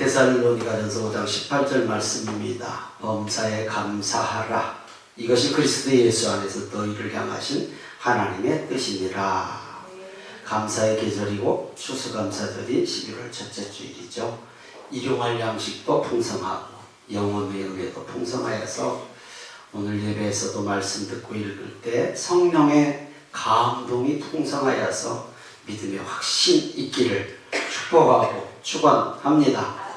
데살로니가전서 5장 18절 말씀입니다. 범사에 감사하라. 이것이 그리스도 예수 안에서 너희를 향하신 하나님의 뜻이니라. 감사의 계절이고 추수감사절이 11월 첫째 주일이죠. 일용할 양식도 풍성하고 영혼의 은혜도 풍성하여서 오늘 예배에서도 말씀 듣고 읽을 때 성령의 감동이 풍성하여서 믿음의 확신 있기를 축복하고 축원합니다.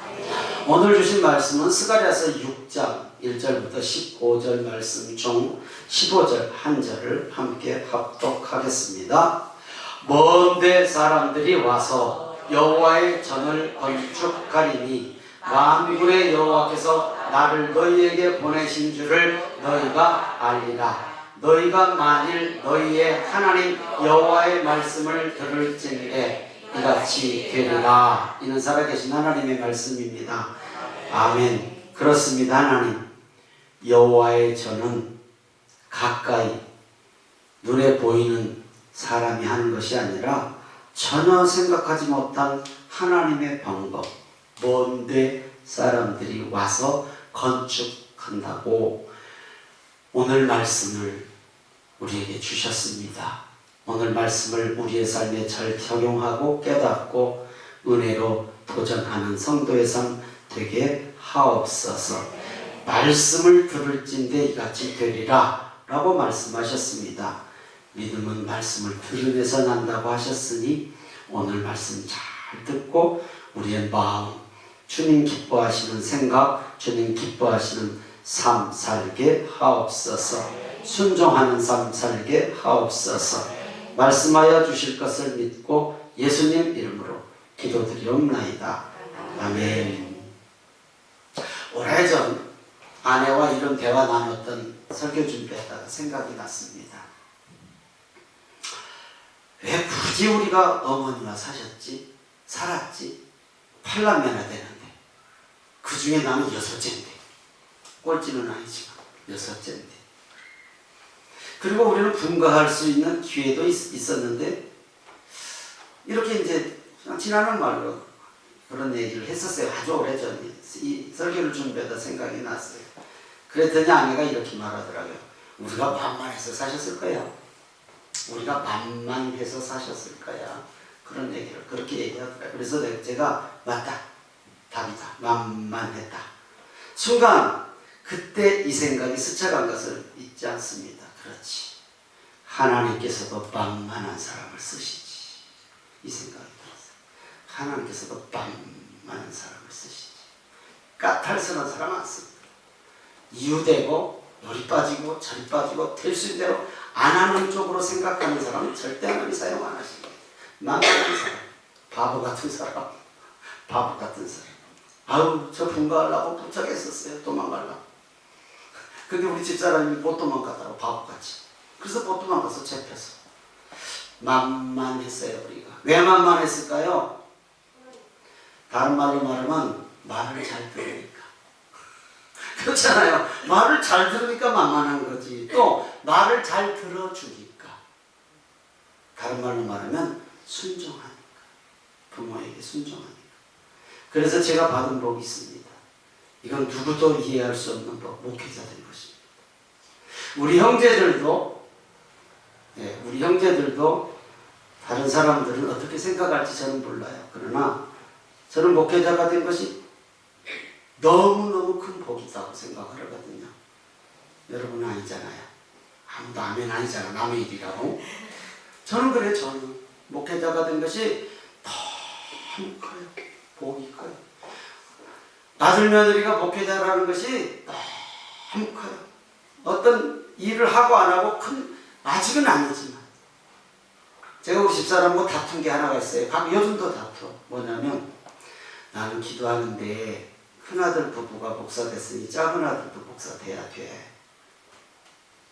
오늘 주신 말씀은 스가랴서 6장 1절부터 15절 말씀 중 15절 한 절을 함께 합독하겠습니다. 먼데 사람들이 와서 여호와의 전을 건축하리니 만군의 여호와께서 나를 너희에게 보내신 줄을 너희가 알리라. 너희가 만일 너희의 하나님 여호와의 말씀을 들을진대 이같이 되리라. 이는 살아계신 하나님의 말씀입니다. 아멘. 그렇습니다. 하나님 여호와의 전은 가까이 눈에 보이는 사람이 하는 것이 아니라 전혀 생각하지 못한 하나님의 방법, 먼데 사람들이 와서 건축한다고 오늘 말씀을 우리에게 주셨습니다. 오늘 말씀을 우리의 삶에 잘 적용하고 깨닫고 은혜로 도전하는 성도의 삶 되게 하옵소서. 말씀을 들을진대 이같이 되리라 라고 말씀하셨습니다. 믿음은 말씀을 들으면서 난다고 하셨으니 오늘 말씀 잘 듣고 우리의 마음, 주님 기뻐하시는 생각, 주님 기뻐하시는 삶 살게 하옵소서. 순종하는 삶 살게 하옵소서. 말씀하여 주실 것을 믿고 예수님 이름으로 기도드리옵나이다. 아멘. 오래전 아내와 이런 대화 나눴던 설교 준비하다가 생각이 났습니다. 왜 굳이 우리가 어머니와 살았지? 8남매나 되는데 그 중에 나는 6째인데 꼴찌는 아니지만 6째인데 그리고 우리는 분가할 수 있는 기회도 있었는데 이렇게 이제 지나는 말로 그런 얘기를 했었어요. 아주 오래전에 이 설교를 준비하다 생각이 났어요. 그랬더니 아내가 이렇게 말하더라고요. 우리가 만만해서 사셨을 거야. 우리가 만만해서 사셨을 거야. 그런 얘기를 그렇게 얘기하더라고요. 그래서 제가 맞다. 답이다. 만만했다. 순간 그때 이 생각이 스쳐간 것을 잊지 않습니다. 그렇지. 하나님께서도 만만한 사람을 쓰시지. 이 생각이 들었어요. 하나님께서도 만만한 사람을 쓰시지. 까탈스러운 사람 안 씁니다. 이유되고 요리 빠지고 저리 빠지고 될 수 있는 대로 안 하는 쪽으로 생각하는 사람은 절대 하나님이 사용 안 하십니다. 만만한 사람, 바보 같은 사람, 바보 같은 사람. 아유, 저 분가하려고 부쩍했었어요. 도망가려고. 근데 우리 집사람이 못 도망가더라고, 바보같이. 그래서 못 도망가서 잡혔어. 만만했어요, 우리가. 왜 만만했을까요? 다른 말로 말하면 말을 잘 들으니까. 그렇잖아요. 말을 잘 들으니까 만만한 거지. 또 말을 잘 들어주니까. 다른 말로 말하면 순종하니까. 부모에게 순종하니까. 그래서 제가 받은 복이 있습니다. 이건 누구도 이해할 수 없는 법, 목회자된 것입니다. 우리 형제들도 다른 사람들은 어떻게 생각할지 저는 몰라요. 그러나 저는 목회자가 된 것이 너무너무 큰 복이라고 생각을 하거든요. 여러분은 아니잖아요. 아무도 아멘 아니잖아. 남의 일이라고. 저는 그래요. 저는 목회자가 된 것이 너무 커요. 복이 커요. 아들 며느리가 목회자라는 것이 너무 커요. 어떤 일을 하고 안 하고 아직은 아니지만 제가 우리 집사람하고 다툰 게 하나가 있어요. 요즘도 다투어. 뭐냐면 나는 기도하는데 큰아들 부부가 목사 됐으니 작은아들도 목사 돼야 돼.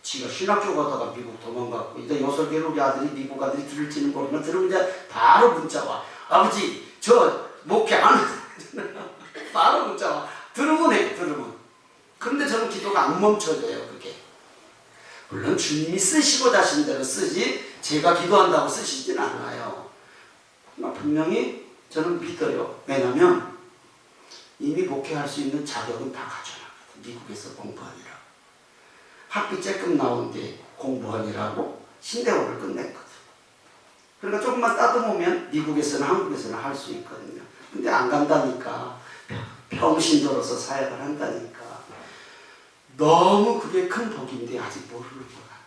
지가 신학교 가다가 미국 도망갔고 이제 요설계로 우리 아들이 미국 아들이 들을지는 모르면 들으면 이제 바로 문자 와. 아버지 저 목회 안 해. 바로 문자 와. 들으면. 그런데 저는 기도가 안 멈춰져요. 그게. 물론 주님이 쓰시고 자신 대로 쓰지 제가 기도한다고 쓰시진 않아요. 분명히 저는 믿어요. 왜냐하면 이미 목회할 수 있는 자격은 다 가져놨거든. 미국에서 공부하니라고. 학비 쬐끔 나오는데 공부하니라고 신대원을 끝냈거든. 그러니까 조금만 따듬으면 미국에서는 한국에서는 할 수 있거든요. 근데 안 간다니까. 병신들어서 사역을 한다니까. 너무 그게 큰 복인데 아직 모르는 것 같아.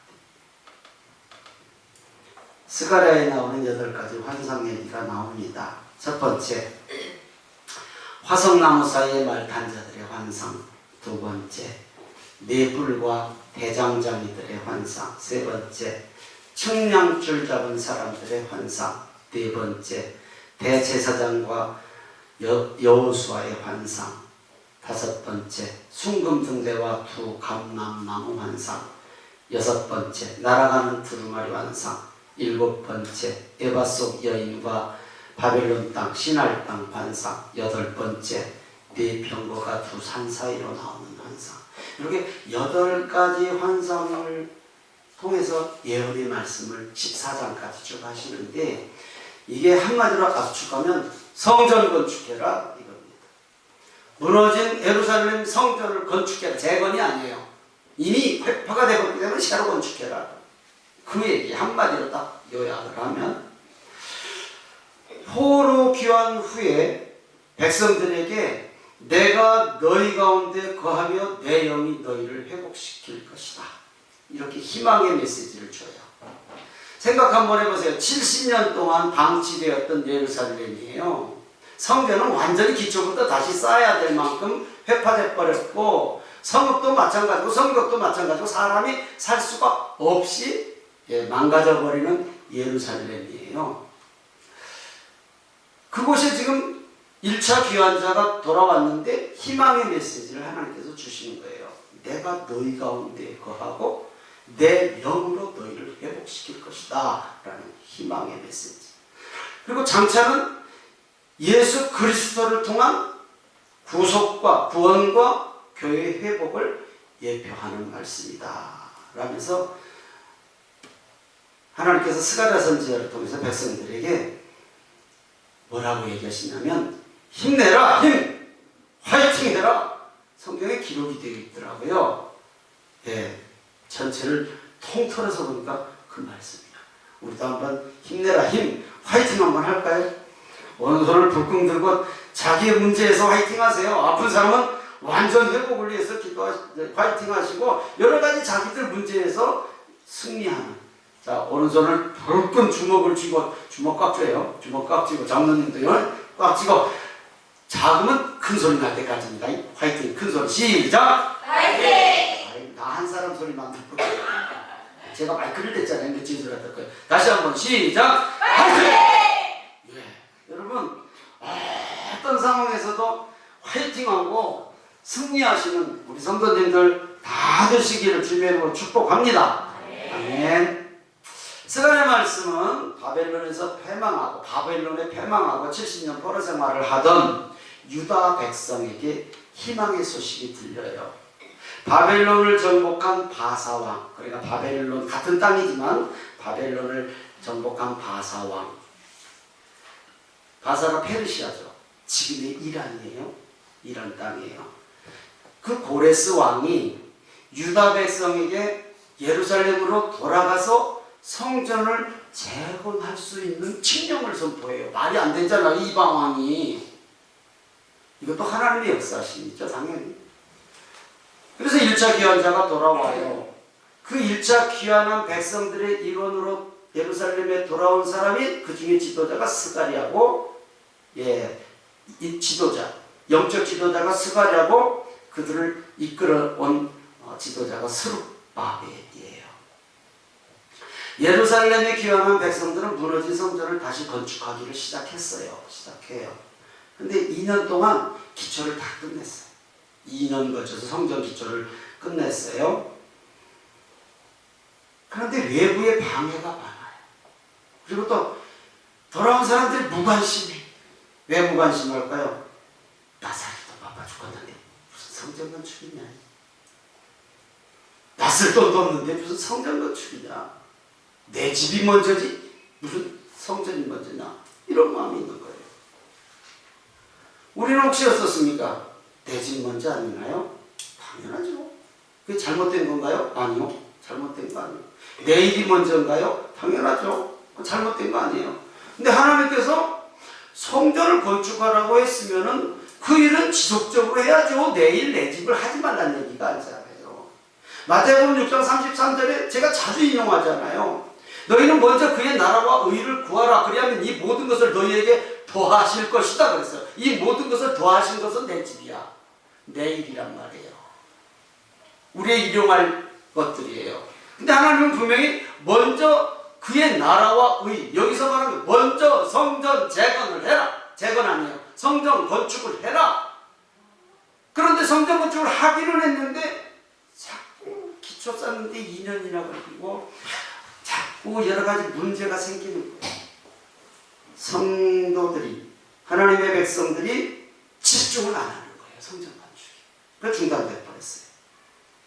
스가랴에 나오는 8가지 환상 얘기가 나옵니다. 첫 번째, 화성나무 사이에 말 탄 자들의 환상. 두 번째, 뇌불과 대장장이들의 환상. 세 번째, 측량줄 잡은 사람들의 환상. 네 번째, 대제사장과 여호수아의 환상. 다섯 번째, 순금등대와 두 감람나무 환상. 여섯 번째, 날아가는 두루마리 환상. 일곱 번째, 에바 속 여인과 바벨론 땅, 시날 땅 환상. 여덟 번째, 네 병거가 두 산 사이로 나오는 환상. 이렇게 8가지 환상을 통해서 예언의 말씀을 14장까지 쭉 하시는데, 이게 한마디로 압축하면 성전 건축해라 이겁니다. 무너진 예루살렘 성전을 건축해라. 재건이 아니에요. 이미 회파가 되었기 때문에 새로 건축해라. 그 얘기 한마디로 딱 요약을 하면, 포로 귀환 후에 백성들에게 내가 너희 가운데 거하며 내 영이 너희를 회복시킬 것이다. 이렇게 희망의 메시지를 줘요. 생각 한번 해보세요. 70년 동안 방치되었던 예루살렘이에요. 성전은 완전히 기초부터 다시 쌓아야 될 만큼 회파돼 버렸고, 성읍도 마찬가지고 성벽도 마찬가지고 사람이 살 수가 없이 망가져 버리는 예루살렘이에요. 그곳에 지금 1차 귀환자가 돌아왔는데 희망의 메시지를 하나님께서 주시는 거예요. 내가 너희 가운데 거하고 내 영으로 너희를 회복시킬 것이다 라는 희망의 메시지. 그리고 장차는 예수 그리스도를 통한 구속과 구원과 교회의 회복을 예표하는 말씀이다 라면서 하나님께서 스가랴 선지자를 통해서 백성들에게 뭐라고 얘기하시냐면, 힘내라, 힘! 화이팅 해라! 성경에 기록이 되어 있더라고요. 전체를 통틀어서 보니까 그 말씀이야. 우리도 한번 힘내라, 힘! 화이팅 한번 할까요? 오른손을 불끈 들고 자기의 문제에서 화이팅 하세요. 아픈 사람은 완전 회복을 위해서 화이팅 하시고, 여러 가지 자기들 문제에서 승리하는. 자, 오른손을 불끈 주먹을 쥐고, 주먹 꽉 쥐어요. 주먹 꽉 쥐고, 장로님도 꽉 쥐고, 작으면 큰 소리 날 때까지입니다. 화이팅! 큰 소리 시작! 화이팅! 나 한 사람 소리만 듣고 제가 마이크를 댔잖아요. 근데 제 소리 할 거예요. 다시 한번 시작! 화이팅! 여러분, 어떤 상황에서도 화이팅하고 승리하시는 우리 성도님들 다 되시기를 주님으로 축복합니다. 아멘. 스가랴 말씀은 바벨론에서 패망하고, 바벨론에 패망하고 70년 포로 생활을 하던 유다 백성에게 희망의 소식이 들려요. 바벨론을 정복한 바사왕, 그러니까 바벨론 같은 땅이지만 바벨론을 정복한 바사왕. 바사가 페르시아죠. 지금의 이란이에요. 이란 땅이에요. 그 고레스 왕이 유다 백성에게 예루살렘으로 돌아가서 성전을 재건할 수 있는 칙령을 선포해요. 말이 안 되잖아, 이방 왕이. 이것도 하나님의 역사심이죠, 당연히. 그래서 1차 귀환자가 돌아와요. 그 1차 귀환한 백성들의 일원으로 예루살렘에 돌아온 사람이, 그 중에 지도자가 스가랴고, 이 지도자, 영적 지도자가 스가랴고, 그들을 이끌어온 지도자가 스룹바벨이에요. 예루살렘에 귀환한 백성들은 무너진 성전을 다시 건축하기를 시작해요. 근데 2년 동안 기초를 다 끝냈어요. 2년 거쳐서 성전 기초를 끝냈어요. 그런데 외부의 방해가 많아요. 그리고 또 돌아온 사람들이 무관심해. 왜 무관심할까요? 나 살기도 바빠 죽었는데 무슨 성전 건축이냐. 나 쓸 돈도 없는데 무슨 성전 건축이냐. 내 집이 먼저지 무슨 성전이 먼저냐. 이런 마음이 있는 거예요. 우리는 혹시 어떻습니까? 내 집 먼저 아니나요? 당연하죠. 그게 잘못된 건가요? 아니요. 잘못된 거 아니에요. 내 일이 먼저인가요? 당연하죠. 잘못된 거 아니에요. 근데 하나님께서 성전을 건축하라고 했으면은 그 일은 지속적으로 해야죠. 내일 내 집을 하지 말라는 얘기가 아니잖아요. 마태복음 6장 33절에 제가 자주 인용하잖아요. 너희는 먼저 그의 나라와 의를 구하라. 그리하면 이 모든 것을 너희에게 더하실 것이다 그랬어요. 이 모든 것을 더하신 것은 내 집이야. 내 일이란 말이에요. 우리의 일용할 것들이에요. 근데 하나님은 분명히 먼저 그의 나라와 의, 여기서 말하면 먼저 성전 재건을 해라. 재건 아니에요. 성전 건축을 해라. 그런데 성전 건축을 하기는 했는데 자꾸 기초 쌓는데 2년이나 걸리고 자꾸 여러 가지 문제가 생기는 거예요. 성도들이, 하나님의 백성들이 집중을 안 하는 거예요. 성전 건축이. 그래서 중단돼 버렸어요.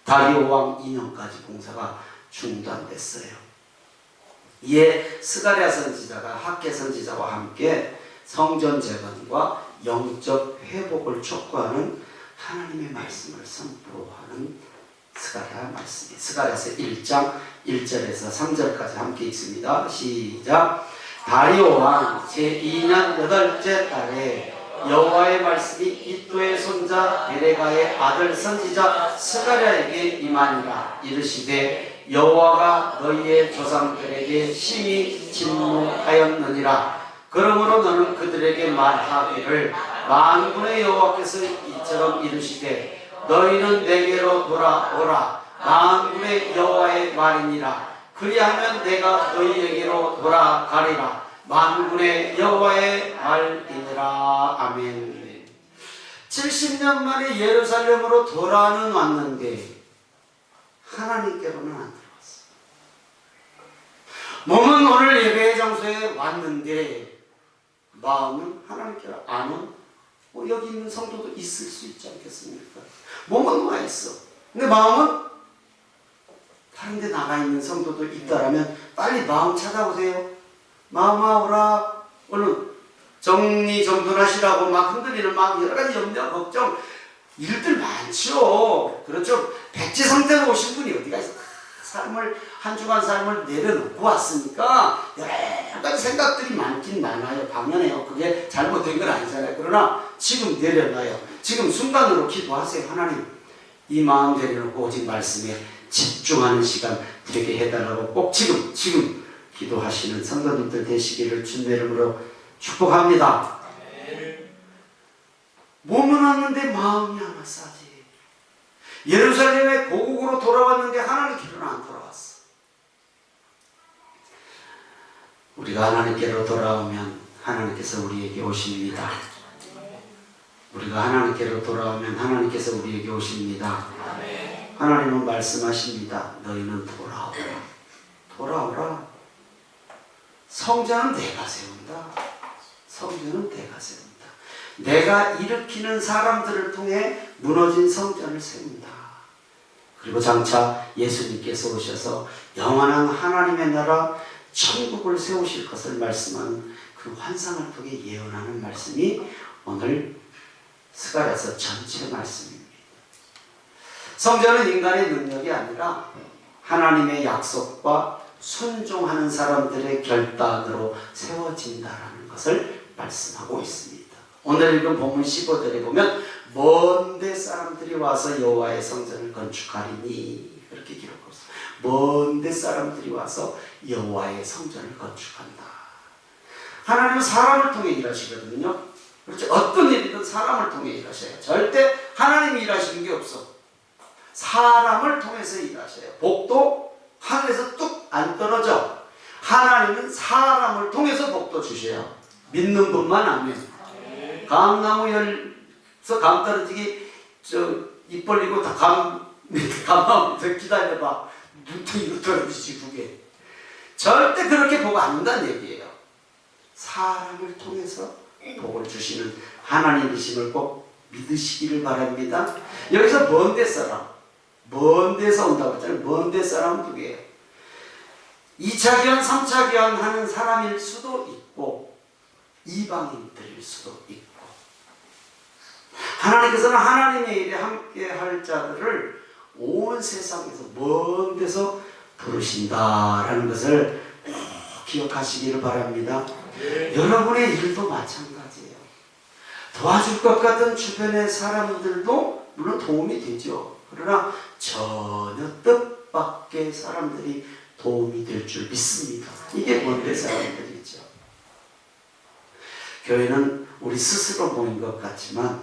다리오 왕 2년까지 공사가 중단됐어요. 이에 스가랴 선지자가 학개 선지자와 함께 성전 재건과 영적 회복을 촉구하는 하나님의 말씀을 선포하는 스가랴 말씀이에요. 스가랴서 1장 1절에서 3절까지 함께 읽습니다. 시작. 다리오 왕 제2년 8째 달에 여호와의 말씀이 이도의 손자 베레가의 아들 선지자 스가랴에게 임하니라. 이르시되 여호와가 너희의 조상들에게 심히 진노하였느니라. 그러므로 너는 그들에게 말하기를 만군의 여호와께서 이처럼 이르시되 너희는 내게로 돌아오라. 만군의 여호와의 말이니라. 그리하면 내가 너희에게로 돌아가리라. 만군의 여호와의 말이니라. 아멘. 70년 만에 예루살렘으로 돌아는 왔는데 하나님께로는 안 들어왔어. 몸은 오늘 예배의 장소에 왔는데 마음은 하나님께로 안 온, 여기 있는 성도도 있을 수 있지 않겠습니까? 몸은 와 있어. 근데 마음은 다른 데 나가 있는 성도도 있다라면 빨리 마음 찾아오세요. 마음아 오라. 얼른 정리정돈하시라고 막 흔들리는 막 여러 가지 염려, 걱정, 일들 많죠. 그렇죠. 백지 상태로 오신 분이 어디가 있어. 삶을, 한 주간 삶을 내려놓고 왔으니까 여러 가지 생각들이 많긴 많아요. 당연해요. 그게 잘못된 건 아니잖아요. 그러나 지금 내려놔요. 지금 순간으로 기도하세요. 하나님, 이 마음 내려놓고 오직 말씀에 집중하는 시간 되게 해달라고 꼭 지금 기도하시는 성도님들 되시기를 주님의 이름으로 축복합니다. 몸은 왔는데 마음이 안 왔어지. 예루살렘에 고국으로 돌아왔는데 하나님께로는 안 돌아왔어. 우리가 하나님께로 돌아오면 하나님께서 우리에게 오십니다. 우리가 하나님께로 돌아오면 하나님께서 우리에게 오십니다. 하나님은 말씀하십니다. 너희는 돌아오라. 돌아오라. 성전은 내가 세운다. 성전은 내가 세운다. 내가 일으키는 사람들을 통해 무너진 성전을 세운다. 그리고 장차 예수님께서 오셔서 영원한 하나님의 나라 천국을 세우실 것을 말씀하는 그 환상을 통해 예언하는 말씀이 오늘 스가랴서 전체 말씀입니다. 성전은 인간의 능력이 아니라 하나님의 약속과 순종하는 사람들의 결단으로 세워진다라는 것을 말씀하고 있습니다. 오늘 읽은 본문 15절에 보면 먼데 사람들이 와서 여호와의 성전을 건축하리니 그렇게 기록하고 있습니다. 먼데 사람들이 와서 여호와의 성전을 건축한다. 하나님은 사람을 통해 일하시거든요. 그렇죠? 어떤 일이든 사람을 통해 일하셔요. 절대 하나님이 일하시는 게 없어. 사람을 통해서 일하셔요. 복도 하늘에서 뚝 안 떨어져. 하나님은 사람을 통해서 복도 주셔요. 믿는 분만 아멘. 감나무에서 감 떨어지기 입 벌리고 다 감나무에서 기다려봐. 눈탱이로 떨어지지 그게. 절대 그렇게 복 안 준다는 얘기예요. 사람을 통해서 복을 주시는 하나님이심을 꼭 믿으시기를 바랍니다. 여기서 먼데 사람, 먼 데서 온다고 했잖아요. 먼 데 사람은 누구예요? 2차 귀환, 3차 귀환 하는 사람일 수도 있고 이방인들일 수도 있고 하나님께서는 하나님의 일에 함께 할 자들을 온 세상에서 먼 데서 부르신다라는 것을 꼭 기억하시기를 바랍니다. 여러분의 일도 마찬가지예요. 도와줄 것 같은 주변의 사람들도 물론 도움이 되죠. 그러나 전혀 뜻밖의 사람들이 도움이 될 줄 믿습니다. 이게 먼데 사람들이죠. 교회는 우리 스스로 모인 것 같지만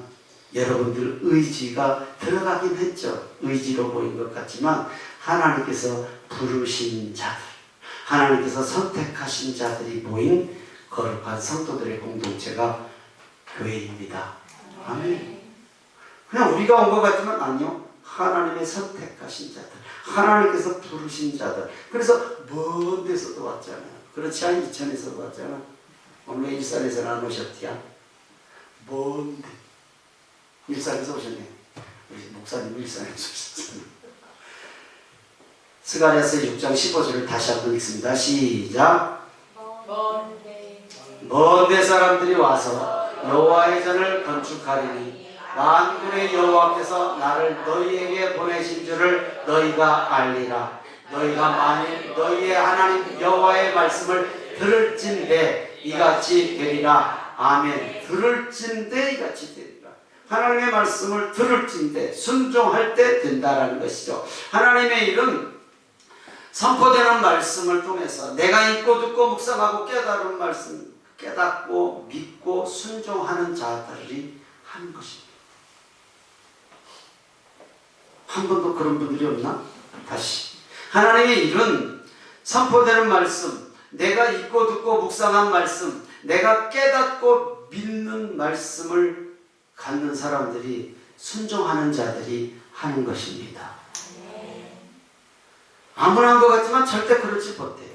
여러분들 의지가 들어가긴 했죠. 의지로 모인 것 같지만 하나님께서 부르신 자들, 하나님께서 선택하신 자들이 모인 거룩한 성도들의 공동체가 교회입니다. 아멘. 그냥 우리가 온 것 같지만 아니요. 하나님의 선택하신 자들, 하나님께서 부르신 자들. 그래서 먼 데서도 왔잖아요. 그렇지 않아요? 이천에서도 왔잖아. 오늘 일산에서는 안 오셨디야? 먼데 일산에서 오셨네. 우리 목사님 일산에서 오셨잖아요. 스가랴서 6장 15절을 다시 한번 읽습니다. 시작. 먼데 사람들이 와서 여호와의 전을 건축하리니 만군의 여호와께서 나를 너희에게 보내신 줄을 너희가 알리라. 너희가 만일 너희의 하나님 여호와의 말씀을 들을진대 이같이 되리라. 아멘. 들을진대 이같이 되리라. 하나님의 말씀을 들을진대 순종할 때 된다라는 것이죠. 하나님의 일은 선포되는 말씀을 통해서 내가 읽고 듣고 묵상하고 깨달은 말씀 깨닫고 믿고 순종하는 자들이 하는 것입니다. 한 번도 그런 분들이 없나? 다시. 하나님의 일은 선포되는 말씀, 내가 읽고 듣고 묵상한 말씀, 내가 깨닫고 믿는 말씀을 갖는 사람들이 순종하는 자들이 하는 것입니다. 아무나 한 것 같지만 절대 그렇지 못해요.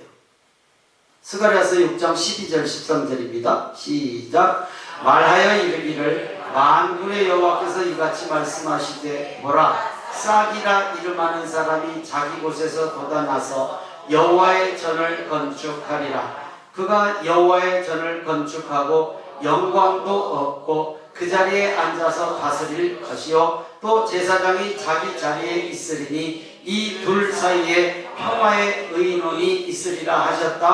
스가랴서 6장 12절 13절입니다. 시작. 말하여 이르기를 만군의 여호와께서 이같이 말씀하시되 보라 싹이라 이름하는 사람이 자기 곳에서 돋아나서 여호와의 전을 건축하리라. 그가 여호와의 전을 건축하고 영광도 얻고 그 자리에 앉아서 다스릴 것이요 또 제사장이 자기 자리에 있으리니 이 둘 사이에 평화의 의논이 있으리라 하셨다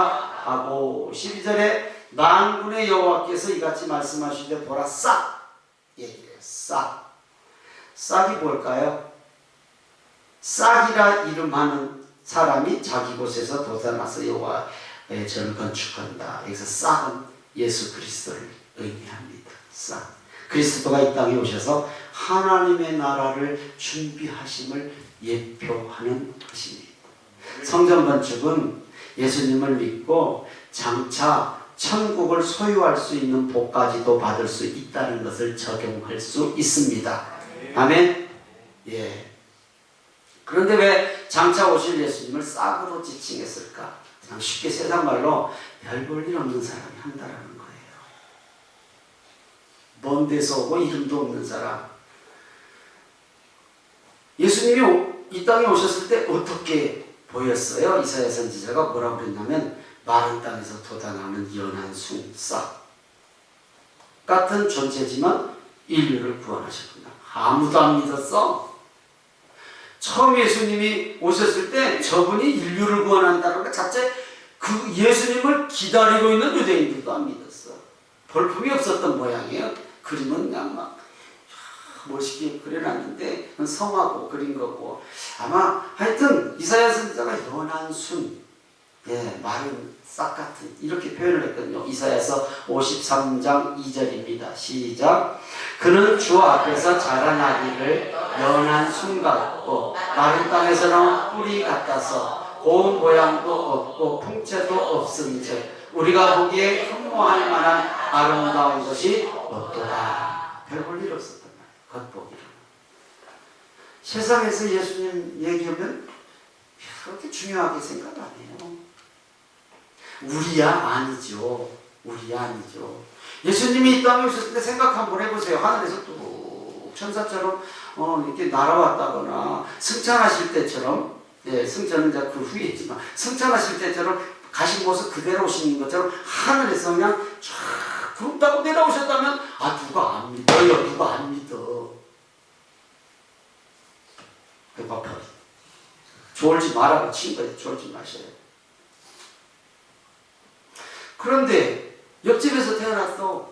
하고 12절에 만군의 여호와께서 이같이 말씀하시되 보라 싹 얘기해요. 싹. 싹이 뭘까요? 싹이라 이름하는 사람이 자기 곳에서 돋아나서 여호와의 전을 건축한다. 여기서 싹은 예수 그리스도를 의미합니다. 싹. 그리스도가 이 땅에 오셔서 하나님의 나라를 준비하심을 예표하는 것입니다. 성전 건축은 예수님을 믿고 장차 천국을 소유할 수 있는 복까지도 받을 수 있다는 것을 적용할 수 있습니다. 아멘? 예. 그런데 왜 장차 오실 예수님을 싹으로 지칭했을까? 그냥 쉽게 세상 말로 별 볼 일 없는 사람이 한다라는 거예요. 먼 데서 오고 이름도 없는 사람. 예수님이 이 땅에 오셨을 때 어떻게 보였어요? 이사야 선지자가 뭐라고 그랬냐면 마른 땅에서 돋아나는 연한 숭싹 같은 존재지만 인류를 구원하셨구나. 아무도 안 믿었어. 처음 예수님이 오셨을 때 저분이 인류를 구원한다는 것 자체 그 예수님을 기다리고 있는 유대인들도 안 믿었어. 볼품이 없었던 모양이에요. 그림은 그냥 막 멋있게 그려놨는데 성하고 그린 거고 아마 하여튼 이사야 선지자가 연한 순 예, 마른 싹 같은 이렇게 표현을 했거든요. 이사야서 53장 2절입니다. 시작. 그는 주 앞에서 자라나기를 연한 순 같고 마른 땅에서는 뿌리 같아서 고운 모양도 없고 풍채도 없은즉 우리가 보기에 흠모할 만한 아름다운 것이 없도다. 별 볼 일 없었단 말이에요. 겉보기로. 세상에서 예수님 얘기하면 그렇게 중요하게 생각 안 해요. 우리야 아니죠. 우리야 아니죠. 예수님이 이 땅에 오셨을 때 생각 한번 해보세요. 하늘에서 뚝 천사처럼 이렇게 날아왔다거나 승천하실 때처럼 예, 승천은 이제 그 후에지만 승천하실 때처럼 가신 모습 그대로 오시는 것처럼 하늘에서 그냥 쫙 구름 타고 내려오셨다면 아 누가 안 믿어요. 누가 안 믿어. 졸지 말라고 친 거예요. 졸지 마셔요. 그런데 옆집에서 태어났어.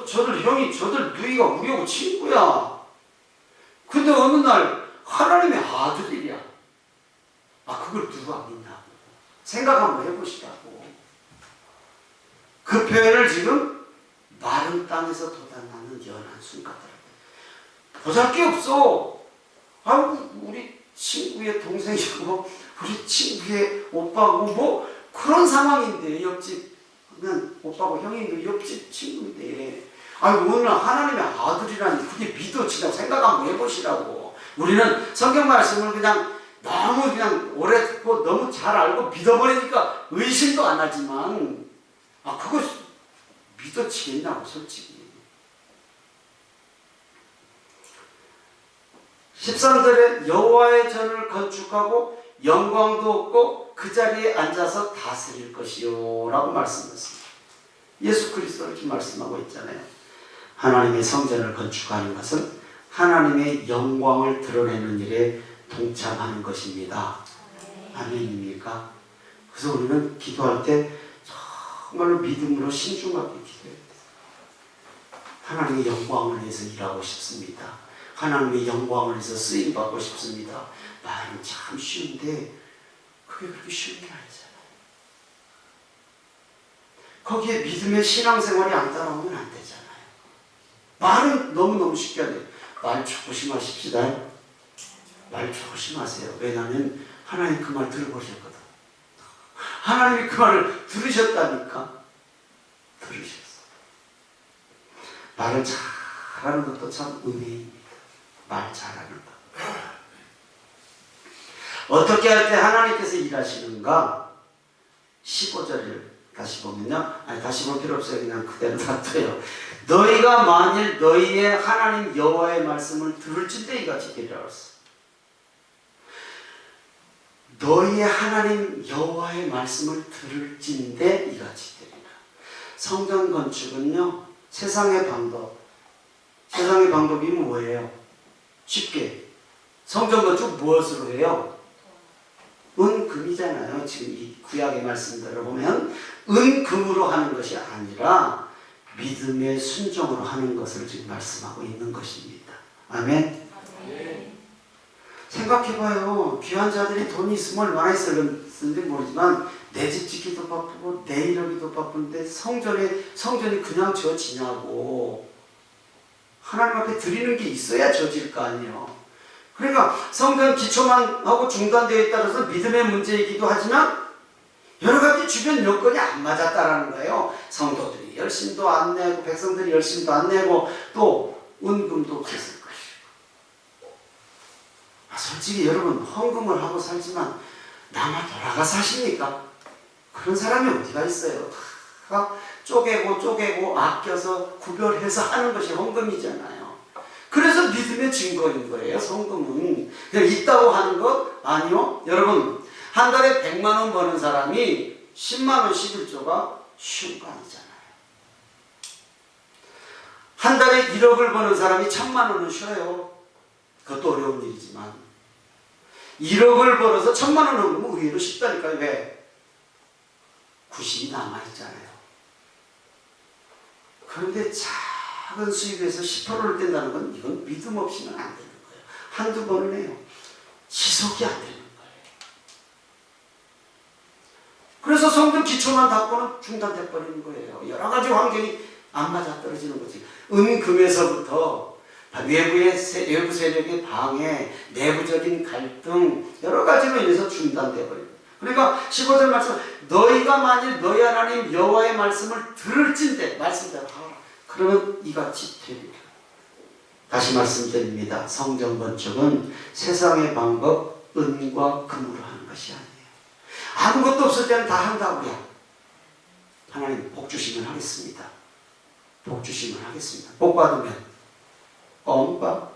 저들 누이가 우리하고 친구야. 근데 어느 날 하나님의 아들이야. 그걸 누가 믿냐고. 생각 한번 해보시라고. 그 표현을 지금 마른 땅에서 돋아나는 연한 순간더라고요. 보잘게 없어. 우리 친구의 동생이고 우리 친구의 오빠고 뭐 그런 상황인데, 옆집 그냥 오빠고 형인데 옆집 친구인데, 오늘 하나님의 아들이라니 그게 믿어지냐고 생각 한번 해보시라고. 우리는 성경 말씀을 그냥 너무 그냥 오래 듣고 너무 잘 알고 믿어버리니까 의심도 안 하지만 그거 믿어지겠냐고 솔직히. 13절에 여호와의 전을 건축하고 영광도 없고 그 자리에 앉아서 다스릴 것이요 라고 말씀했습니다. 예수 그리스도를 이렇게 말씀하고 있잖아요. 하나님의 성전을 건축하는 것은 하나님의 영광을 드러내는 일에 동참하는 것입니다. 아멘입니까? 그래서 우리는 기도할 때 정말로 믿음으로 신중하게 기도해야 돼요. 하나님의 영광을 위해서 일하고 싶습니다. 하나님의 영광을 위해서 쓰임받고 싶습니다. 말은 참 쉬운데 그게 그렇게 쉬운 게 아니잖아요. 거기에 믿음의 신앙생활이 안 따라오면 안 되잖아요. 말은 너무너무 쉽게 하네요. 말 조심하십시다. 말 조심하세요. 왜냐하면 하나님 그 말 들어보셨거든. 하나님이 그 말을 들으셨다니까. 들으셨어. 말을 잘하는 것도 참 은혜입니다. 말 잘하는 것. 어떻게 할 때 하나님께서 일하시는가? 15절을 다시 보면요. 다시 볼 필요 없어요. 그냥 그대로 놔둬요. 너희가 만일 너희의 하나님 여호와의 말씀을 들을진대 이같이 되리라 했어. 너희의 하나님 여호와의 말씀을 들을진대 이같이 되리라. 성전 건축은요, 세상의 방법이 뭐예요? 쉽게 성전 건축 무엇으로 해요? 은금이잖아요. 지금 이 구약의 말씀들을 보면 은금으로 하는 것이 아니라 믿음의 순종으로 하는 것을 지금 말씀하고 있는 것입니다. 아멘? 생각해봐요. 귀한 자들이 돈이 있으면 얼마나 있었는지 모르지만 내 집 짓기도 바쁘고 내 이러기도 바쁜데 성전이 그냥 져지냐고. 하나님 앞에 드리는 게 있어야 져질 거 아니에요. 그러니까 성전 기초만 하고 중단되어 있다라서 믿음의 문제이기도 하지만 여러 가지 주변 여건이 안 맞았다라는 거예요. 성도들이 열심도 안 내고 백성들이 열심도 안 내고 또 은금도 없었을 것이고. 솔직히 여러분 헌금을 하고 살지만 남아 돌아가 사십니까? 그런 사람이 어디가 있어요? 다 쪼개고 아껴서 구별해서 하는 것이 헌금이잖아요. 그래서 믿음의 증거인 거예요. 헌금은 그냥 있다고 하는 것 아니요. 여러분 한 달에 100만 원 버는 사람이 10만 원 11조가 쉬운 거 아니잖아요. 한 달에 1억을 버는 사람이 1000만 원은 쉬워요. 그것도 어려운 일이지만 1억을 벌어서 1000만 원을 벌면 의외로 쉽다니까요. 왜? 90이 남아있잖아요. 그런데 작은 수입에서 10%를 뗀다는 건 이건 믿음 없이는 안 되는 거예요. 한두 번은 해요. 지속이 안 되는 거예요. 그래서 성전 기초만 닫고는 중단돼 버리는 거예요. 여러 가지 환경이 안 맞아 떨어지는 거지. 은금에서부터 외부 세력의 방해, 내부적인 갈등 여러 가지로 인해서 중단돼 버립니다. 그러니까 15절 말씀, 너희가 만일 너희 하나님 여호와의 말씀을 들을진대 말씀대로 하라. 그러면 이같이 됩니다. 다시 말씀드립니다. 성전 건축은 세상의 방법 은과 금으로 하는 것이 아니에요. 아무것도 없을 때는 다 한다고요. 하나님 복 주시면 하겠습니다. 복 주시면 하겠습니다. 복 받으면 엄박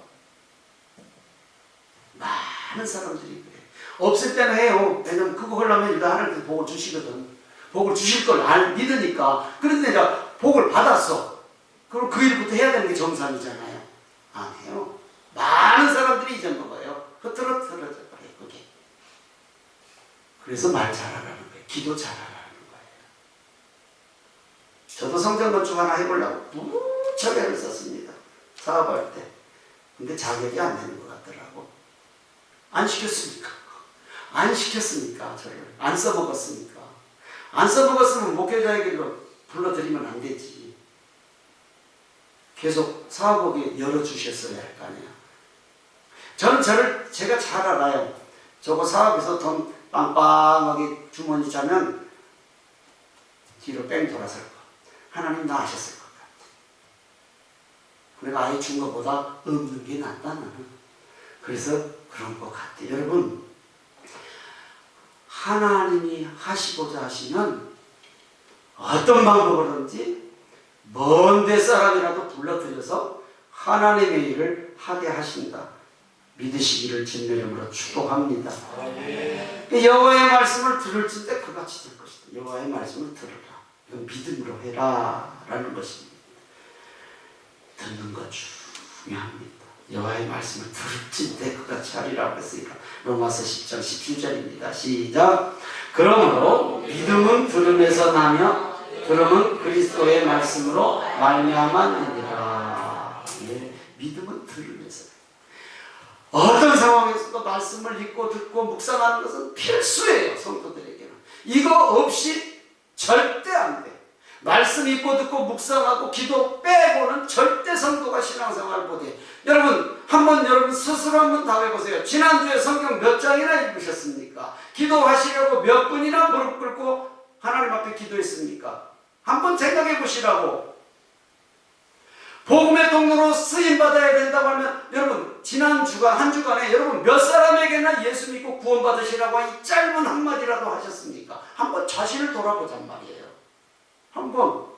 많은 사람들이 그래요. 없을 때는 해요. 왜냐면 그거 하려면 일단 하나님께서 복을 주시거든. 복을 주실 걸 믿으니까. 그런데 내가 복을 받았어. 그럼 그 일부터 해야 되는 게 정상이잖아요. 안 해요. 많은 사람들이 잊어먹어요. 흐트러뜨려져 버려요. 그래서 말 잘하라는 거예요. 기도 잘하라는 거예요. 저도 성전 건축 하나 해보려고 무척 애를 썼습니다. 사업할 때. 근데 자격이 안 되는 것 같더라고. 안 시켰습니까? 안 시켰으니까 저를. 안 써먹었으니까. 안 써먹었으면 목회자의 길로 불러드리면 안 되지. 계속 사업업에 열어주셨어야 할 거 아니야. 저는 제가 잘 알아요. 저거 사업에서 돈 빵빵하게 주머니 차면 뒤로 뺑 돌아설 거. 하나님 나 아셨을 것 같아. 내가 아예 준 것보다 없는 게 낫다 나는. 그래서 그런 것 같아. 여러분, 하나님이 하시고자 하시면 어떤 방법으로든지 먼 데 사람이라도 불러들여서 하나님의 일을 하게 하신다. 믿으시기를 주님의 이름으로 축복합니다. 여호와의 말씀을 들을 때 그같이 될 것이다. 여호와의 말씀을 들으라. 이건 믿음으로 해라 라는 것입니다. 듣는 것 중요합니다. 여호와의 말씀을 들을 때 그같이 하리라고 했으니까 로마서 10장 17절입니다. 시작. 그러므로 믿음은 들음에서 나며 들음은 그리스도의 말씀으로 말미암았느니라. 예, 믿음은 들음에서. 어떤 상황에서도 말씀을 읽고 듣고 묵상하는 것은 필수예요. 성도들에게는. 이거 없이 절대 안 돼. 말씀 읽고 듣고 묵상하고 기도 빼고는 절대 성도가 신앙생활을 못해. 여러분 여러분 스스로 한번 답해보세요. 지난주에 성경 몇 장이나 읽으셨습니까? 기도하시려고 몇 분이나 무릎 꿇고 하나님 앞에 기도했습니까? 한번 생각해 보시라고. 복음의 통로로 쓰임받아야 된다고 하면 여러분 지난 주간 한 주간에 여러분 몇 사람에게나 예수 믿고 구원받으시라고 이 짧은 한마디라도 하셨습니까? 한번 자신을 돌아보잔 말이에요. 한번.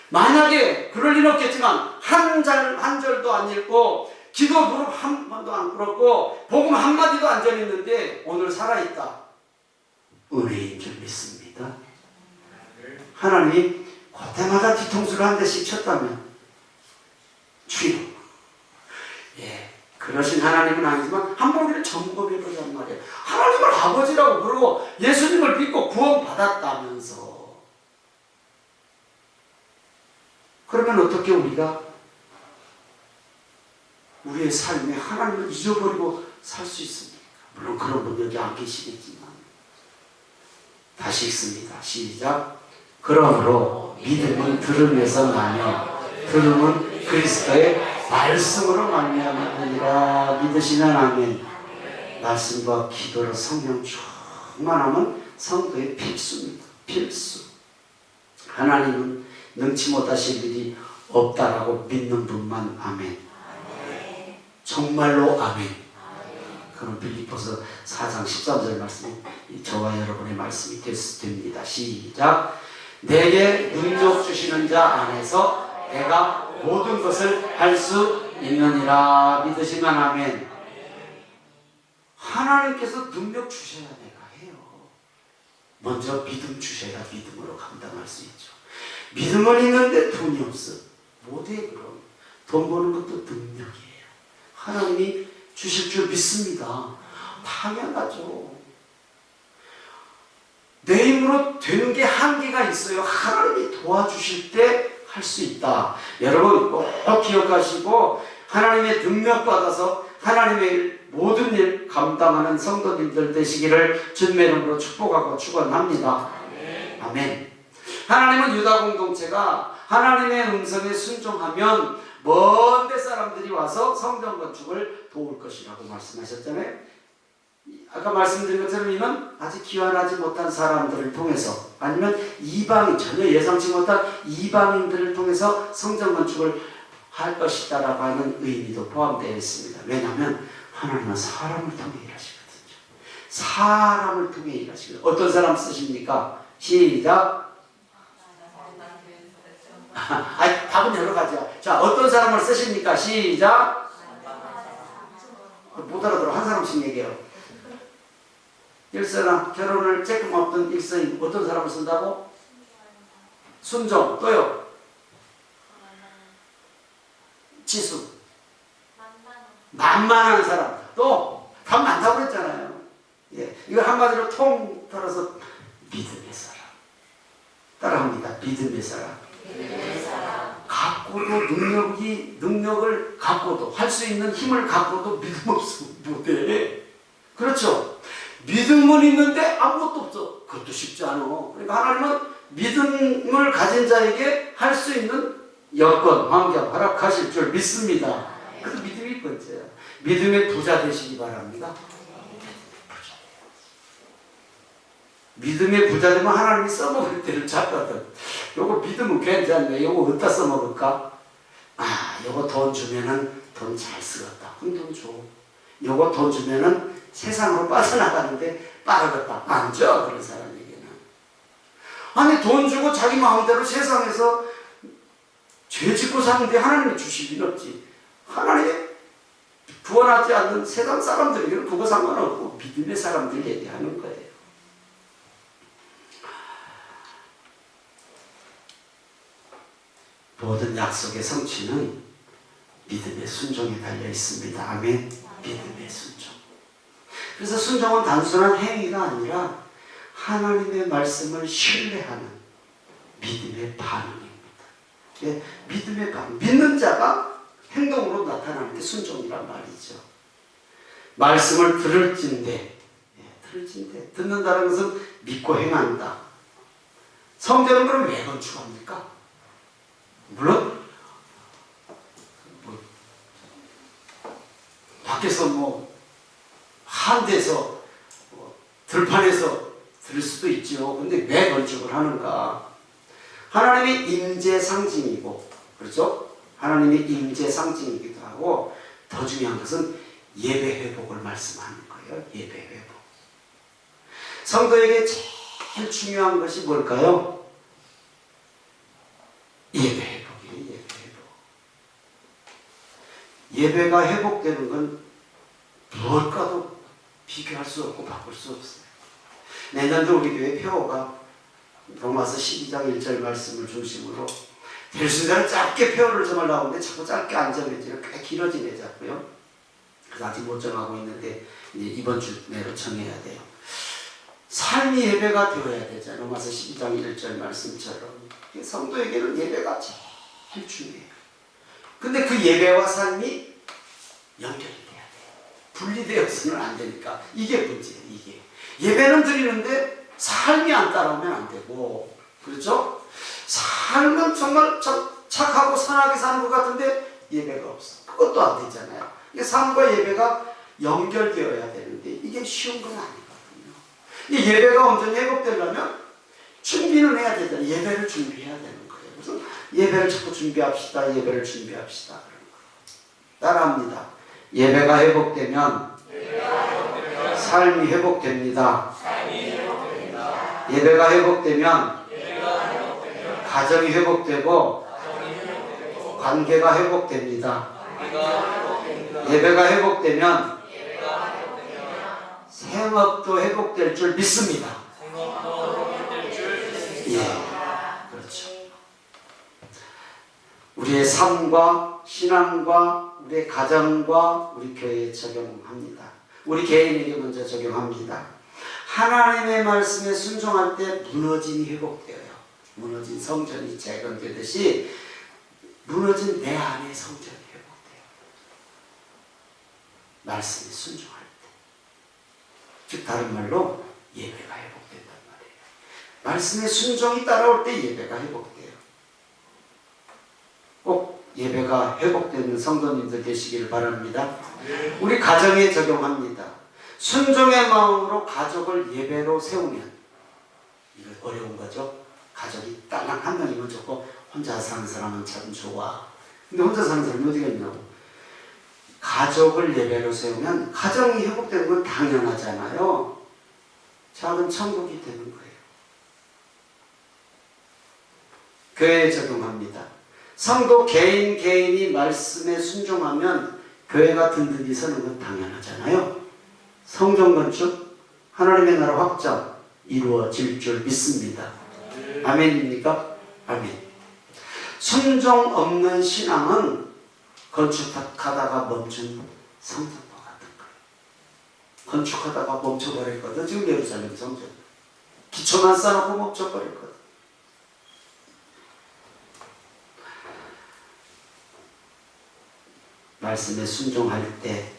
만약에 그럴 리는 없겠지만 한 절도 안 읽고 기도 무릎 한 번도 안 꿇었고 복음 한마디도 안 전했는데 오늘 살아있다. 은혜인 줄 믿습니다. 하나님이 그때마다 뒤통수를 한 대씩 쳤다면 주여. 예, 그러신 하나님은 아니지만 한번 우리를 점검해보자는 말이에요. 하나님을 아버지라고 부르고 예수님을 믿고 구원받았다면서 그러면 어떻게 우리가 우리의 삶에 하나님을 잊어버리고 살 수 있습니까? 물론 그런 분 여기 안 계시겠지만. 다시 읽습니다. 시작. 그러므로 믿음은 들음에서 나며 들음은 그리스도의 말씀으로 말미암으니라. 믿으시는 아멘. 말씀과 기도로 성령 충만함은 성도의 필수입니다. 필수. 하나님은 능치 못하실 일이 없다라고 믿는 분만 아멘. 정말로 아멘. 그럼 빌립보서 4장 13절 말씀이 저와 여러분의 말씀이 됩니다. 시작. 내게 능력 주시는 자 안에서 내가 모든 것을 할 수 있느니라. 믿으시면 아멘. 하나님께서 능력 주셔야 내가 해요. 먼저 믿음 주셔야 믿음으로 감당할 수 있죠. 믿음은 있는데 돈이 없어. 못해. 그럼 돈 버는 것도 능력이에요. 하나님이 주실 줄 믿습니다. 당연하죠. 내 힘으로 되는 게 한계가 있어요. 하나님이 도와주실 때 할 수 있다. 여러분 꼭 기억하시고 하나님의 능력 받아서 하나님의 모든 일 감당하는 성도님들 되시기를 주님의 이름으로 축복하고 축원합니다. 아멘. 하나님은 유다 공동체가 하나님의 음성에 순종하면 먼 데 사람들이 와서 성전 건축을 도울 것이라고 말씀하셨잖아요. 아까 말씀드린 것처럼 이는 아직 귀환하지 못한 사람들을 통해서 아니면 이방인, 전혀 예상치 못한 이방인들을 통해서 성전 건축을 할 것이다라고 하는 의미도 포함되어 있습니다. 왜냐하면 하나님은 사람을 통해 일하시거든요. 사람을 통해 일하시거든요. 어떤 사람 쓰십니까? 시작. 답은 여러 가지야. 자, 어떤 사람을 쓰십니까? 시작. 못 알아들어. 한 사람씩 얘기해요. 일서나 결혼을 조금 없던 일서인 어떤 사람을 쓴다고? 순종. 또요? 지수. 만만한 사람. 또 답 많다고 그랬잖아요. 예, 이걸 한마디로 따라서 믿음의 사람. 따라합니다. 믿음의 사람. 갖고도 능력을 갖고도 할 수 있는 힘을 갖고도 믿음 없으면 못해. 그렇죠? 믿음은 있는데 아무것도 없어. 그것도 쉽지 않아. 그러니까 하나님은 믿음을 가진 자에게 할 수 있는 여건, 환경 허락하실 줄 믿습니다. 그래서 믿음이 번째야. 믿음의 부자 되시기 바랍니다. 믿음의 부자 되면 하나님이 써먹을 때를 잡거든. 요거 믿으면 괜찮네. 요거 어디다 써먹을까? 아, 요거 돈 주면은 돈 잘 쓰겠다. 그럼 돈 줘. 요거 돈 주면은 세상으로 빠져나가는데 빠르겠다. 안 줘. 그런 사람에게는. 아니, 돈 주고 자기 마음대로 세상에서 죄 짓고 사는데 하나님이 주실 일 없지. 하나님이 구원하지 않는 세상 사람들에게는 그거 상관없고 믿음의 사람들 얘기하는 거예요. 모든 약속의 성취는 믿음의 순종에 달려 있습니다. 아멘. 믿음의 순종. 그래서 순종은 단순한 행위가 아니라 하나님의 말씀을 신뢰하는 믿음의 반응입니다. 예, 믿음의 반응. 믿는 자가 행동으로 나타나는 게 순종이란 말이죠. 말씀을 들을진대. 듣는다는 것은 믿고 행한다. 성전은 그럼 왜 건축합니까? 물론 밖에서 한 데서 들판에서 들을 수도 있죠. 근데 왜 건축을 하는가? 하나님의 임재 상징이고, 그렇죠? 하나님의 임재 상징이기도 하고, 더 중요한 것은 예배 회복을 말씀하는 거예요. 예배 회복. 성도에게 제일 중요한 것이 뭘까요? 예배 회복이에요. 예배 회복. 예배가 회복되는 건 무엇과도 비교할 수 없고 바꿀 수 없어요. 내년도 우리 교회 표어가 로마서 12장 1절 말씀을 중심으로 될 수 있는 대로 짧게 표어를 정하려고 하는데 자꾸 짧게 안 정해지고 꽤 길어지네 자꾸요. 그래서 아직 못 정하고 있는데 이제 이번 주 내로 정해야 돼요. 삶이 예배가 되어야 되잖아요. 로마서 12장 1절 말씀처럼. 성도에게는 예배가 제일 중요해요. 근데 그 예배와 삶이 연결이 돼야 돼요. 분리되어서는 안 되니까. 이게 문제예요. 이게. 예배는 드리는데 삶이 안 따라오면 안 되고, 그렇죠? 삶은 정말 착하고 선하게 사는 것 같은데 예배가 없어. 그것도 안 되잖아요. 이게 삶과 예배가 연결되어야 되는데 이게 쉬운 건 아니거든요. 이 예배가 온전히 회복되려면 준비는 해야 되잖아요. 예배를 준비해야 되는 거예요. 그래서 예배를 자꾸 준비합시다. 예배를 준비합시다. 그런 거예요. 따라합니다. 예배가 회복되면 삶이 회복됩니다. 예배가 회복되면 가정이 회복되고 관계가 회복됩니다. 예배가 회복되면 생업도 회복될 줄 믿습니다. 예, 그렇죠. 우리의 삶과 신앙과 우리의 가정과 우리 교회에 적용합니다. 우리 개인에게 먼저 적용합니다. 하나님의 말씀에 순종할 때 무너짐이 회복되어요. 무너진 성전이 재건되듯이 무너진 내 안의 성전이 회복돼요. 말씀에 순종할 때. 즉 다른 말로 예배가 회복된단 말이에요. 말씀에 순종이 따라올 때 예배가 회복돼요. 꼭 예배가 회복되는 성도님들 되시기를 바랍니다. 우리 가정에 적용합니다. 순종의 마음으로 가족을 예배로 세우면, 이거 어려운 거죠. 가족이 딱 한 명이면 좋고 혼자 사는 사람은 참 좋아. 근데 혼자 사는 사람이 어디 있냐고. 가족을 예배로 세우면 가정이 회복되는 건 당연하잖아요. 작은 천국이 되는 거예요. 교회에 적용합니다. 성도 개인이 말씀에 순종하면 교회가 든든히 서는 건 당연하잖아요. 성전 건축, 하나님의 나라 확장 이루어질 줄 믿습니다. 아멘입니까? 아멘. 순종 없는 신앙은 건축하다가 멈춘 성전과 같은 거예요. 건축하다가 멈춰버렸거든. 지금 예루살렘 성전. 기초만 쌓아놓고 멈춰버렸거든. 말씀에 순종할 때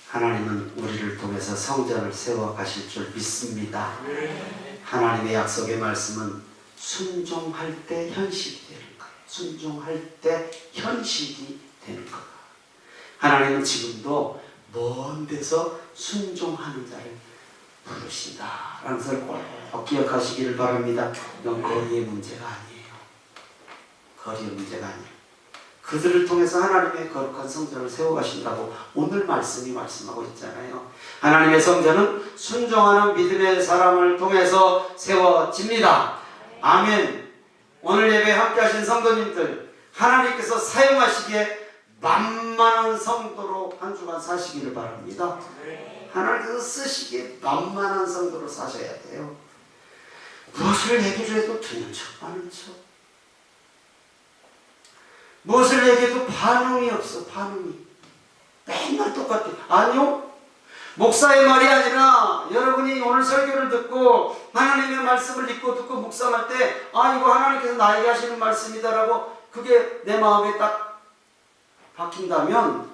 하나님은 우리를 통해서 성전을 세워가실 줄 믿습니다. 하나님의 약속의 말씀은 순종할 때 현실이 되는 거예요. 순종할 때 현실이 되는 거예요. 하나님은 지금도 먼 데서 순종하는 자를 부르신다 라는 것을 꼭 기억하시기를 바랍니다. 이건 거리의 문제가 아니에요. 거리의 문제가 아니에요. 그들을 통해서 하나님의 거룩한 성전을 세워가신다고 오늘 말씀이 말씀하고 있잖아요. 하나님의 성전은 순종하는 믿음의 사람을 통해서 세워집니다. 아멘. 오늘 예배에 함께 하신 성도님들, 하나님께서 사용하시기에 만만한 성도로 한 주간 사시기를 바랍니다. 하나님께서 쓰시기에 만만한 성도로 사셔야 돼요. 무엇을 얘기를 해도 듣는 척 하는 척, 무엇을 얘기해도 반응이 없어. 반응이 맨날 똑같아. 아니요, 목사의 말이 아니라 여러분이 오늘 설교를 듣고 하나님의 말씀을 읽고 듣고 묵상할 때, 아, 이거 하나님께서 나에게 하시는 말씀이다 라고 그게 내 마음에 딱 박힌다면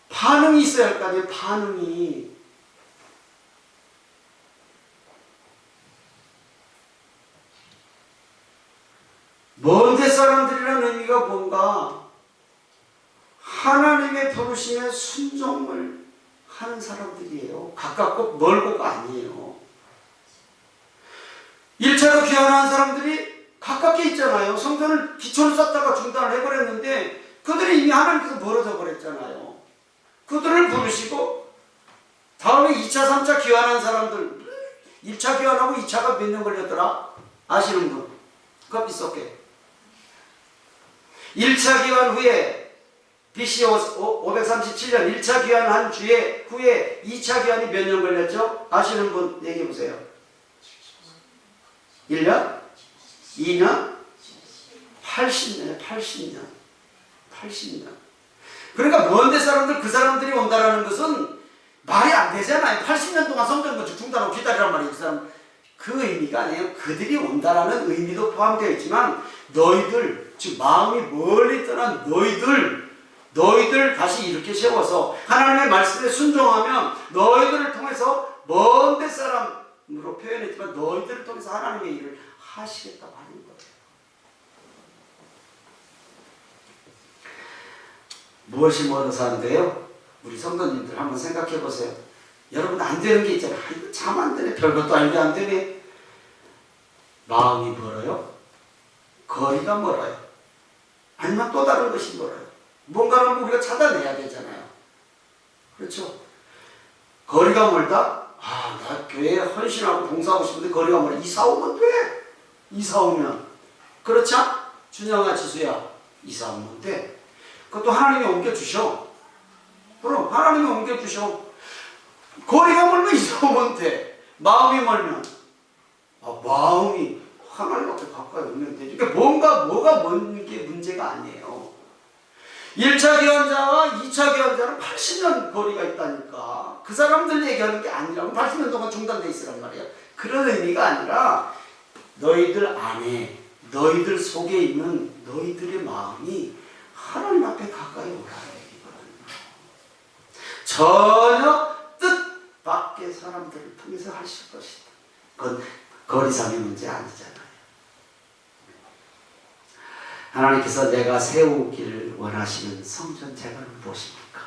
반응이 있어야 할 거 아니에요. 반응이. 먼데 사람들이라는 의미가 뭔가? 하나님의 부르심에 순종을 하는 사람들이에요. 가깝고 멀고가 아니에요. 1차로 귀환한 사람들이 가깝게 있잖아요. 성전을 기초를 쌓다가 중단을 해버렸는데 그들이 이미 하나님께서 멀어져 버렸잖아요. 그들을 부르시고 다음에 2차, 3차 귀환한 사람들, 1차 귀환하고 2차가 몇 년 걸렸더라? 아시는 분? 커피 쏠게. 1차 귀환 후에 BC 537년 1차 귀환한 후에 2차 귀환이 몇 년 걸렸죠? 아시는 분 얘기해 보세요. 1년? 2년? 80년, 80년. 80년. 그러니까 먼데 사람들, 그 사람들이 온다라는 것은 말이 안 되잖아요. 80년 동안 성전 건축 중단하고 기다리란 말이에요. 그 사람. 그 의미가 아니에요. 그들이 온다라는 의미도 포함되어 있지만 너희들, 즉 마음이 멀리 떠난 너희들 다시 이렇게 세워서 하나님의 말씀에 순종하면 너희들을 통해서 먼데 사람으로 표현했지만 너희들을 통해서 하나님의 일을 하시겠다고 하는 거예요. 무엇이 멀어서 안 돼요? 우리 성도님들 한번 생각해 보세요. 여러분 안 되는 게 있잖아요. 아, 이거 참 안 되네. 별것도 아닌데 안 되네. 마음이 멀어요? 거리가 멀어요? 아니면 또 다른 것이 멀어요? 뭔가를 우리가 찾아내야 되잖아요. 그렇죠? 거리가 멀다? 아, 나 교회에 헌신하고 봉사하고 싶은데 거리가 멀어. 이사 오면 돼. 이사 오면. 그렇죠? 준영아, 지수야, 이사 오면 돼. 그것도 하나님이 옮겨주셔. 그럼 하나님이 옮겨주셔. 거리가 멀면 이사 오면 돼. 마음이 멀면, 마음이 하나님 앞에 가까이 오면 되지. 그러니까 뭐가 먼 게 문제가 아니에요. 1차 기원자와 2차 기원자는 80년 거리가 있다니까. 그 사람들 얘기하는 게 아니라고. 80년 동안 중단돼 있으란 말이에요. 그런 의미가 아니라 너희들 안에, 너희들 속에 있는 너희들의 마음이 하나님 앞에 가까이 오라는 얘기거든요. 전혀 뜻 밖의 사람들을 통해서 하실 것이다. 그건 거리상의 문제 아니잖아요. 하나님께서 내가 세우기를 원하시는 성전 재건은 무엇입니까?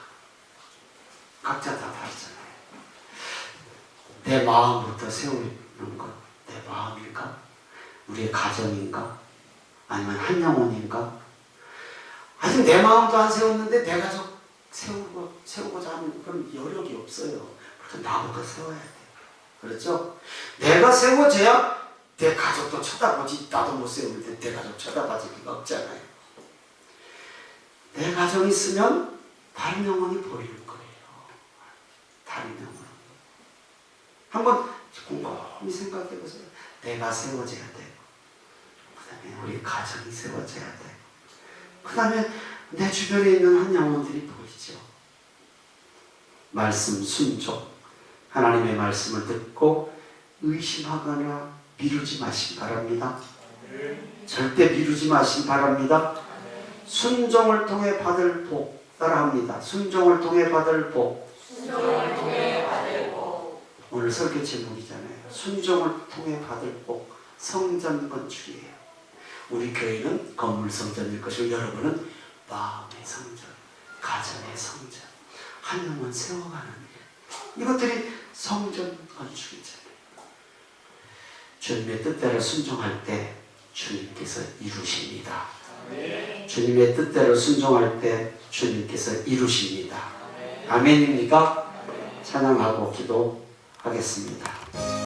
각자 다 다르잖아요. 내 마음부터 세우는 것, 내 마음일까? 우리의 가정인가? 아니면 한 영혼인가? 아직 내 마음도 안 세웠는데 내 가족 세우고자 하는 그런 여력이 없어요. 그래서 나부터 세워야 돼요. 그렇죠? 내가 세워져야 내 가족도 쳐다보지. 나도 못 세우는데 내 가족 쳐다봐줄 리가 없잖아요. 내 가정이 있으면 다른 영혼이 보일 거예요. 다른 영혼. 한번 곰곰이 생각해 보세요. 내가 세워져야 되고, 그 다음에 우리 가정이 세워져야 되고, 그 다음에 내 주변에 있는 한 영혼들이 보이죠. 말씀 순종. 하나님의 말씀을 듣고 의심하거나 미루지 마시기 바랍니다. 절대 미루지 마시기 바랍니다. 순종을 통해 받을 복 따라합니다. 순종을 통해 받을 복. 오늘 설교 제목이잖아요. 순종을 통해 받을 복. 성전 건축이에요. 우리 교회는 건물 성전일 것이고 여러분은 마음의 성전, 가정의 성전, 한 영혼 세워가는 일. 이것들이 성전 건축이잖아요. 주님의 뜻대로 순종할 때 주님께서 이루십니다. 주님의 뜻대로 순종할 때 주님께서 이루십니다. 아멘입니까? 찬양하고 기도하겠습니다.